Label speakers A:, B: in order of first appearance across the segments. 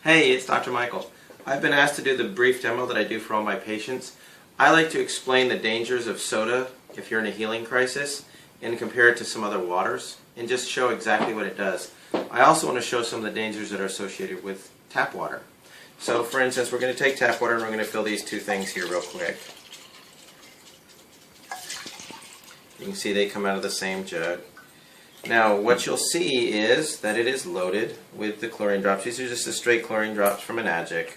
A: Hey, it's Dr. Michael. I've been asked to do the brief demo that I do for all my patients. I like to explain the dangers of soda if you're in a healing crisis and compare it to some other waters and just show exactly what it does. I also want to show some of the dangers that are associated with tap water. So for instance, we're going to take tap water and we're going to fill these two things here real quick. You can see they come out of the same jug. Now what you'll see is that it is loaded with the chlorine drops. These are just the straight chlorine drops from Enagic.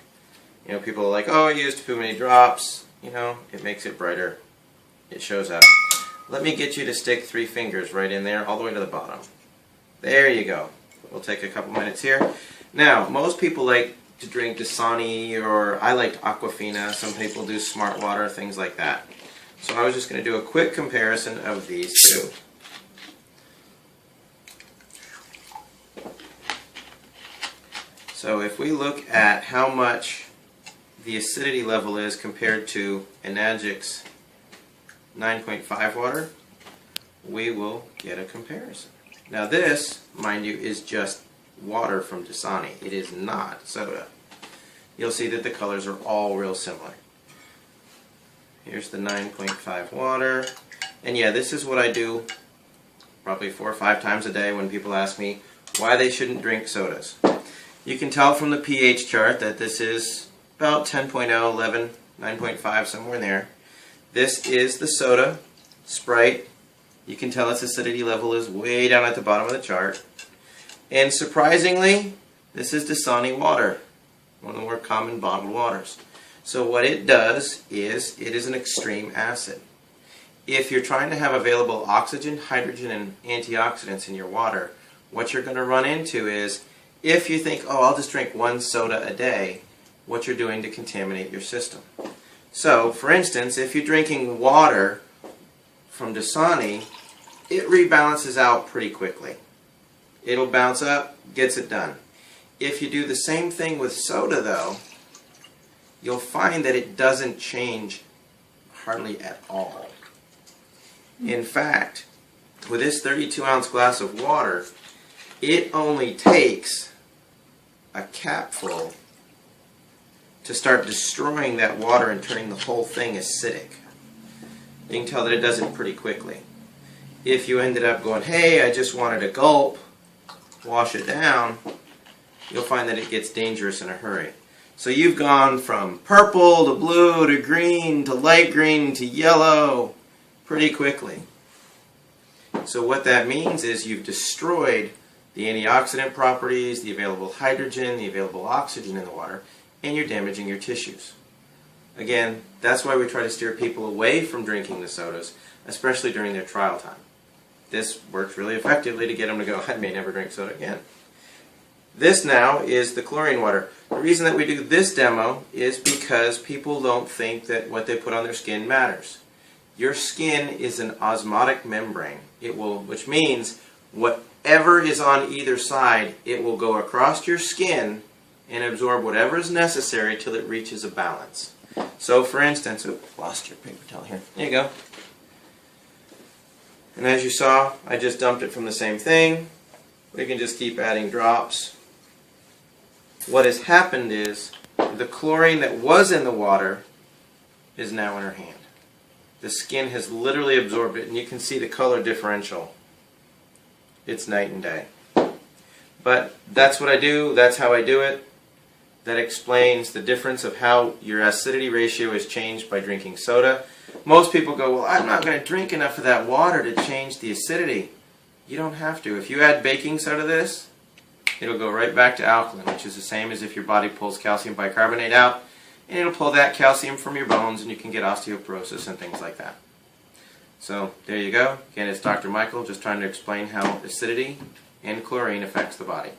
A: You know, people are like, oh, I used too many drops. You know, it makes it brighter. It shows up. Let me get you to stick 3 fingers right in there all the way to the bottom. There you go. We'll take a couple minutes here. Now, most people like to drink Dasani, or I like Aquafina. Some people do Smart Water, things like that. So I was just going to do a quick comparison of these two. So if we look at how much the acidity level is compared to Enagic's 9.5 water, we will get a comparison. Now this, mind you, is just water from Dasani. It is not soda. You'll see that the colors are all real similar. Here's the 9.5 water. And yeah, this is what I do probably 4 or 5 times a day when people ask me why they shouldn't drink sodas. You can tell from the pH chart that this is about 10.0, 11, 9.5, somewhere in there. This is the soda, Sprite. You can tell its acidity level is way down at the bottom of the chart. And surprisingly, this is Dasani water, one of the more common bottled waters. So what it does is, it is an extreme acid. If you're trying to have available oxygen, hydrogen, and antioxidants in your water, what you're going to run into is, if you think, oh, I'll just drink 1 soda a day, what you're doing to contaminate your system. So, for instance, if you're drinking water from Dasani, it rebalances out pretty quickly. It'll bounce up, gets it done. If you do the same thing with soda, though, you'll find that it doesn't change hardly at all. In fact, with this 32-ounce glass of water, it only takes a capful to start destroying that water and turning the whole thing acidic. You can tell that it does it pretty quickly. If you ended up going, hey, I just wanted a gulp, wash it down, you'll find that it gets dangerous in a hurry. So you've gone from purple to blue to green to light green to yellow pretty quickly. So what that means is you've destroyed the antioxidant properties, the available hydrogen, the available oxygen in the water, and you're damaging your tissues. Again, that's why we try to steer people away from drinking the sodas, especially during their trial time. This works really effectively to get them to go, I may never drink soda again. This now is the chlorine water. The reason that we do this demo is because people don't think that what they put on their skin matters. Your skin is an osmotic membrane. Which means whatever is on either side, it will go across your skin and absorb whatever is necessary till it reaches a balance. So for instance, lost your paper towel here. There you go. And as you saw, I just dumped it from the same thing. We can just keep adding drops. What has happened is the chlorine that was in the water is now in her hand. The skin has literally absorbed it, and you can see the color differential. It's night and day. But that's what I do, that's how I do it. That explains the difference of how your acidity ratio is changed by drinking soda. Most people go, well, I'm not going to drink enough of that water to change the acidity. You don't have to. If you add baking soda to this, it'll go right back to alkaline, which is the same as if your body pulls calcium bicarbonate out, and it'll pull that calcium from your bones, and you can get osteoporosis and things like that. So there you go. Again, it's Dr. Michael just trying to explain how acidity and chlorine affects the body.